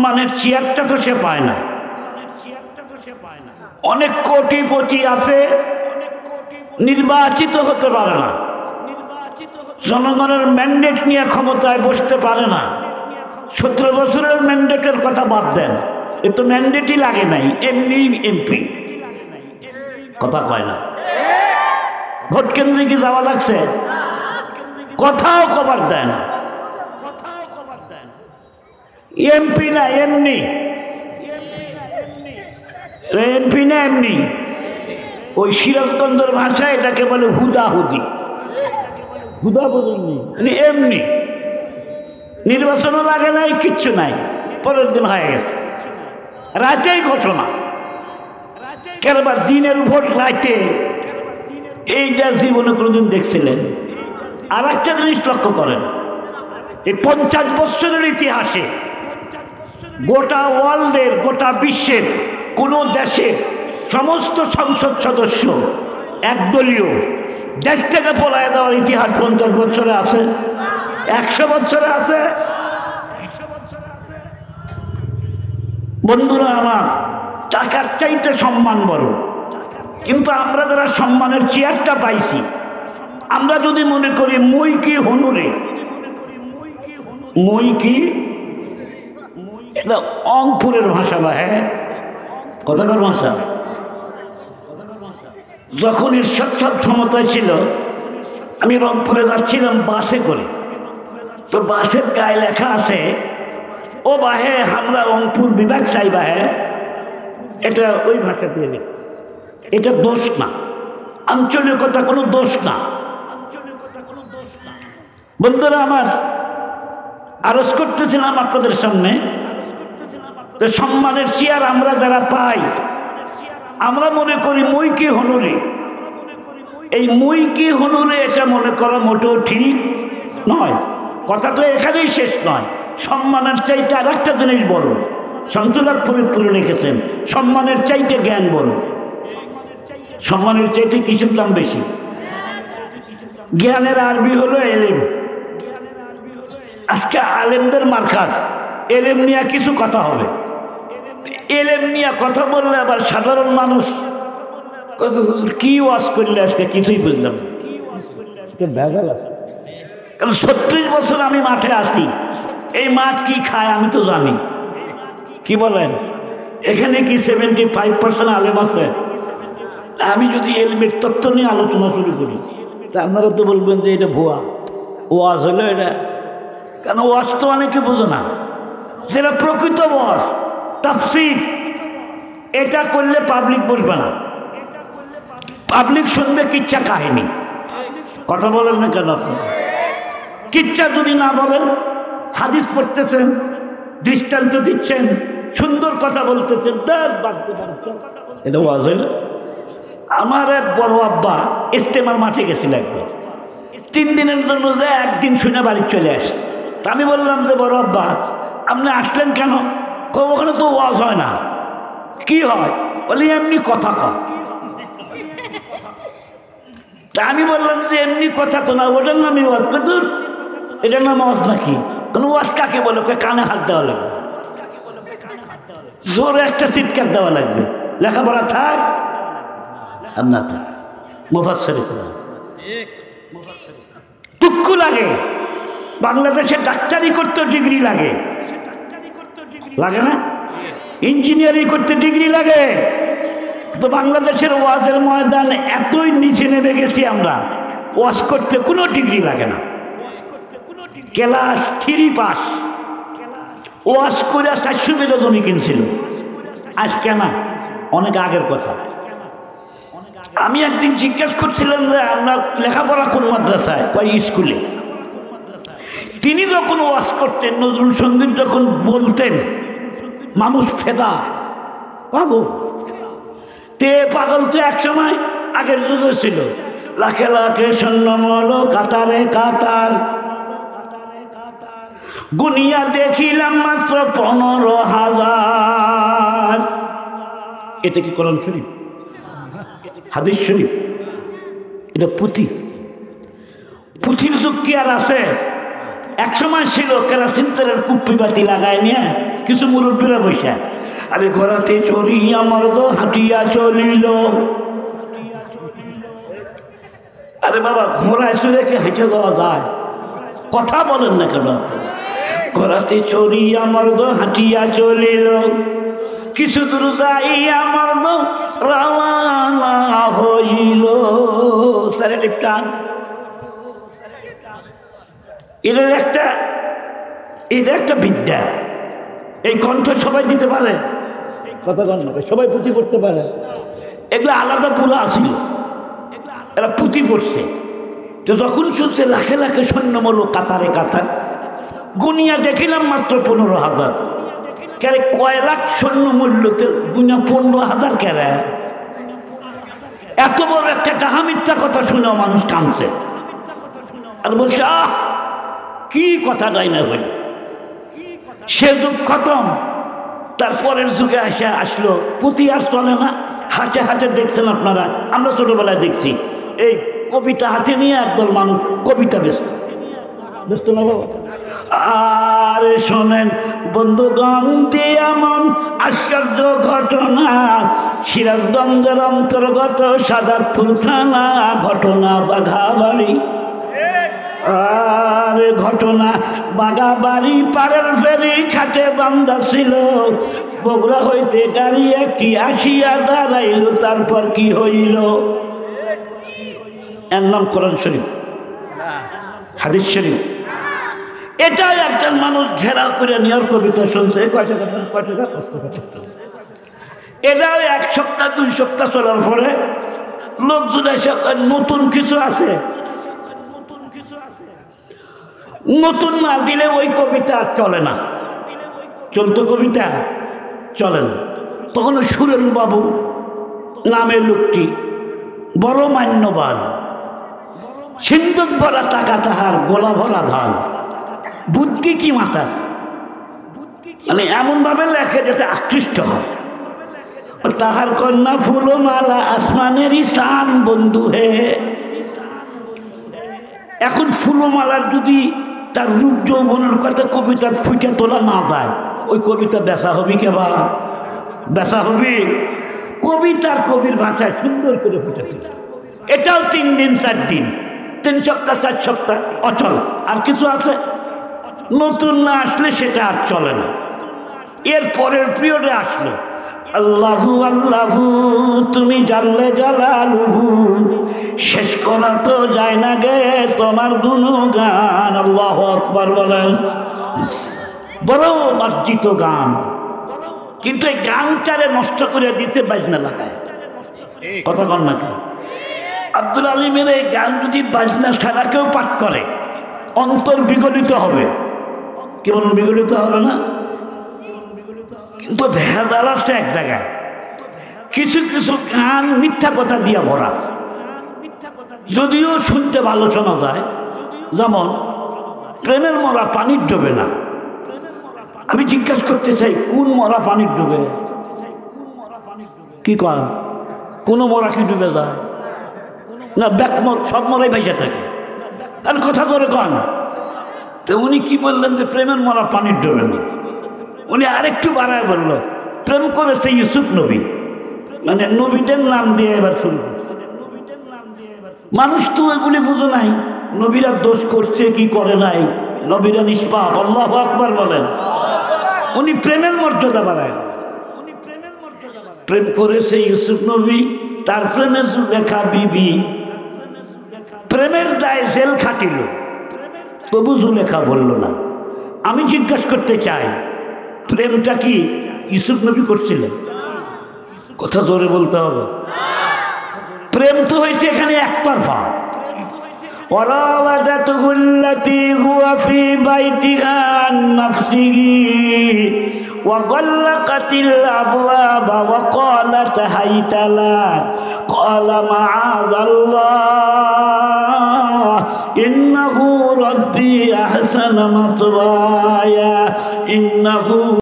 মানের চেয়ারটা তো সে পায় না। অনেক কোটিপতি আছে, নির্বাচিত হতে পারে না, জনগণের ম্যান্ডেট নিয়ে ক্ষমতায় বসতে পারে না। 17 বছরের ম্যান্ডেটের কথা বাদ দেন, এ তো ম্যান্ডেটই লাগে নাই, এমনি এমপি। কথা কয় না। ভোট কেন্দ্রে কি যাওয়া লাগছে? কথাও কভার দেয় না। এমপি না এমনি, এমপি না এমনি। ওই সিরাজগঞ্জের ভাষায় এটাকে বলে হুদাহুদি। হুদা বলেননি, মানে এমনি। নির্বাচনও লাগে নাই, কিচ্ছু নাই, পরের দিন হয়ে গেছে, রাতেই ঘোষণা। কেনবার দিনের ভোট রাতে, এইটা জীবনে কোনোদিন দেখছিলেন? আর একটা জিনিস লক্ষ্য করেন, এই 50 বছরের ইতিহাসে গোটা ওয়ার্ল্ডের, গোটা বিশ্বের কোনো দেশের সমস্ত সংসদ সদস্য একদলীয়, দেশ থেকে পলায় দেওয়ার ইতিহাস 50 বছরে আছে, 100 বছরে আছে। বন্ধুরা আমার, টাকার চাইতে সম্মান বড়। কিন্তু আমরা যারা সম্মানের চেয়ারটা পাইছি, আমরা যদি মনে করি মই কি হনুরে, মই কি, এটা অঙ্কুরের ভাষা বা, হ্যাঁ কথাকার ভাষা। যখন এরশাদ সাহেব ক্ষমতায় ছিল, আমি রংপুরে যাচ্ছিলাম বাসে করে, তো বাসের গায়ে লেখা আছে, ও বাহে আমরা রংপুর বিভাগ চাই বাহে। এটা ওই ভাষা দিয়ে লেখা। এটা দোষ না, আঞ্চলিকতা কোনো দোষ না। বন্ধুরা আমার, আরজ করতেছিলাম আপনাদের সামনে, সম্মানের চেয়ার আমরা যারা পাই, আমরা মনে করি মই কি হনুরে। এই মই কি হনুরে এটা মনে করা মোটেও ঠিক নয়। কথা তো এখানেই শেষ নয়। সম্মানের চাইতে আর একটা জিনিস বড়। শামসুল হক ফরিদপুরে লিখেছেন, সম্মানের চাইতে জ্ঞান বড়। সম্মানের চাইতে কিসের দাম বেশি? জ্ঞানের আরবি হলো এলেম। আজকে আলেমদের মার্কাজ, এলেম নিয়ে কিছু কথা হবে। এলেম নিয়ে কথা বললে আবার সাধারণ মানুষ হুজুর কি ওয়াজ করলে আজকে কিছুই বুঝলাম না। কারণ 36 বছর আমি মাঠে আছি, এই মাঠ কি খায় আমি তো জানি। কি বলেন, এখানে কি 75% আলেম আছে? আমি যদি এলমের তত্ত্ব নিয়ে আলোচনা শুরু করি, তা আপনারা তো বলবেন যে এটা ভুয়া ওয়াজ হলো এটা। কেন, ওয়াজ তো অনেকে বোঝে না, যেটা প্রকৃত ওয়াজ তাফসীর, এটা করলে পাবলিক বুঝবে না, পাবলিক শুনবে কিচ্ছা কাহিনী। কথা বলেন না কেন আপনি? কিচ্ছা যদি না বলেন, হাদিস পড়তেছেন, দৃষ্টান্ত দিচ্ছেন, সুন্দর কথা বলতেছেন, এটা ওয়াজ হইল। আমার এক বড় আব্বা ইস্তেমার মাঠে গেছিল একবার, 3 দিনের জন্য, যে একদিন শুনে বাড়ি চলে আসে। তা আমি বললাম যে বড় আব্বা আপনি আসলেন কেন? ওখানে তো ওয়াজ হয় না। কি হয়? বলি এমনি কথা কয়। তা আমি বললাম যে এমনি কথা তো না, ওটার নামই ওয়াজ। দূর, এটার নাম ওয়াজ নাকি? কোনো ওয়াজ কাকে বলে? কানে হাত দেওয়া লাগবে, জোরে একটা চিৎকার দেওয়া লাগবে, লেখাপড়া থাক আর না থাক, মুফাসসির কোরআন টুক্কু লাগে। বাংলাদেশে ডাক্তারি করতে ডিগ্রি লাগে, লাগে না? ইঞ্জিনিয়ারিং করতে ডিগ্রি লাগে। তো বাংলাদেশের ওয়াজের ময়দান এতই নিচে নেমে গেছি আমরা, ওয়াজ করতে কোনো ডিগ্রি লাগে না। ক্লাস 3 পাস, ওয়াজ করে 400 বিঘা জমি কিনছিল। আজকে না, অনেক আগের কথা। আমি একদিন জিজ্ঞেস করছিলাম যে আপনার লেখাপড়া কোন মাদ্রাসায়? কয় স্কুলে। তিনি যখন ওয়াজ করতেন, নজরুল সঙ্গীত যখন বলতেন, মানুষ ফেদা পাবো। তে পাগল তো এক সময় আগের যুগে ছিল, লাখে লাখে সৈন্যমল কাতারে কাতার, গুনিয়া দেখিলাম মাত্র 15,000। এটা কি কোরআন শরীফ? হাদিস শরীফ? এটা পুঁথি। পুঁথির যুগ কি আর আছে? এক সময় ছিল কেরাসিন তেলের কুপ্পি বাতি লাগায় নিয়ে কিছু মুরব্বীরা বসে, আরে ঘোড়াতে চড়ি আমার তো হাঁটিয়া চলিল। আরে বাবা, ঘোড়ায় চড়ে কি হেঁটে যাওয়া যায়? কথা বলেন না কেন? ঘোড়াতে চড়ি আমার তো হাঁটিয়া চলিল, কিছু দূর যাই আমার তো রওনা হইল। স্যারে লিফটান, এটা একটা বিদ্যা। এই কণ্ঠ সবাই দিতে পারে, কথা কন, সবাই পুঁথি পড়তে পারে। এগুলো আলাদা পুরা আসিল, এরা পুঁথি পড়ছে। তো যখন শুনছে লাখে লাখে সৈন্যমূল কাতারে কাতার, গুনিয়া দেখিলাম মাত্র 15,000। কেরে কয় লাখ সৈন্য মূল্যতে গুনিয়া 15,000 কেরে? এত বড় একটা ডাহা মিথ্যা কথা শুনেও মানুষ কাঁদছে আর বলছে আহ কি কথা নাই না হইল। সে যুগ খতম, তারপরের যুগে আসলো পুঁথি আর চলে না। হাটে হাটে দেখছেন আপনারা, আমরা ছোটবেলায় দেখছি এই কবিতা হাতে নিয়ে একদল মানুষ কবিতা ব্যস্ত না বাবা। আর শোনেন বন্ধুগণ, এমন আশ্চর্য ঘটনা সিরাজগঞ্জের অন্তর্গত সাদাতপুর থানা, ঘটনা বাঘাবাড়ি। আর ঘটনা বাঘাবাড়ি পাড়ের ফেরি খাটে বান্ধা ছিল, বগুড়া হইতে গাড়ি একটি আসিয়া দাঁড়াইল। তারপর কি হইল? এর নাম কোরআন শরীফ, হাদিস শরীফ। এটাই একজন মানুষ ঘেরাও করে নেওয়ার কবিতা শুনছে। এটাও 1 সপ্তাহ 2 সপ্তাহ চলার পরে লোকজন এসে নতুন কিছু আছে, নতুন না দিলে ওই কবিতা চলে না। চলতো কবিতা চলে না। তখন সুরেন বাবু নামের লোকটি বড় মান্যবান, সিন্ধুক ভরা টাকা তাহার, গোলা ভরা ধান, বুদ্ধি কি মাতার, মানে এমন ভাবে লেখে যাতে আকৃষ্ট হয়। তাহার কন্যা ফুলমালা আসমানেরই শান বন্ধু হে। এখন ফুলমালার যদি তার রূপ যৌবনের কথা কবিতার ফুটে তোলা না যায়, ওই কবিতা বেচা হবি কেবা? বেচা হবি? কবিতার কবির ভাষায় সুন্দর করে ফুটে তোলা, এটাও 3 দিন 4 দিন, 3 সপ্তাহ 4 সপ্তাহ অচল। আর কিছু আছে নতুন না আসলে সেটা আর চলে না। এর পরের পিরিয়ডে আসলো আল্লাহু আল্লাহু তুমি জাল্লে জালালুহু, শেষ করা তো যায় না গে তোমার গুণগান। আল্লাহু আকবার বলেন। বড় মার্জিত গান, কিন্তু এই গানটারে নষ্ট করে দিতে বাজনা লাগায়। কথা কন না কেন? আব্দুল আলিমের এই গান যদি বাজনা ছাড়া কেউ পাঠ করে অন্তর বিগলিত হবে। কি বলুন, বিগলিত হবে না? কিন্তু ভেজাল আছে এক জায়গায়, কিছু কিছু গান মিথ্যা কথা দিয়া ভরা, যদিও শুনতে ভালো শোনা যায়। যেমন প্রেমের মরা পানির ডোবে না। আমি জিজ্ঞাসা করতে চাই, কোন মরা পানির ডুবে? কি কন? কোন মরা কি ডুবে যায় না? সব মরাই ভাইসা থাকে। তার কথা ধরে কন। তো উনি কি বললেন যে প্রেমের মরা পানির ডোবে না? উনি আরেকটু বাড়ায় বলল প্রেম করেছে ইউসুফ নবী, মানে নবীদের নাম দিয়ে এবার শুরু করছে। মানুষ তো এগুলি বুঝো নাই, নবীরা দোষ করছে কি করে নাই, নবীরা নিষ্পাপ। আল্লাহু আকবার বলেন। উনি প্রেমের মর্যাদা বাড়ায়। প্রেম করেছে ইউসুফ নবী, তার প্রেমে জুলেখা বিবি, প্রেমের দায় জেল খাটিল, তবু জুলেখা বলল না। আমি জিজ্ঞাসা করতে চাই, প্রেমটা কি ইউসুফ নবী করছিলেন? কথা জোরে বলতে হবে। প্রেম তো হয়েছে এখানে একতরফা। وراودته التي هو في بيتها عن نفسه وغلقت الأبواب وقالت هيت لك قال معاذ الله إنه ربي أحسن مثواي إنه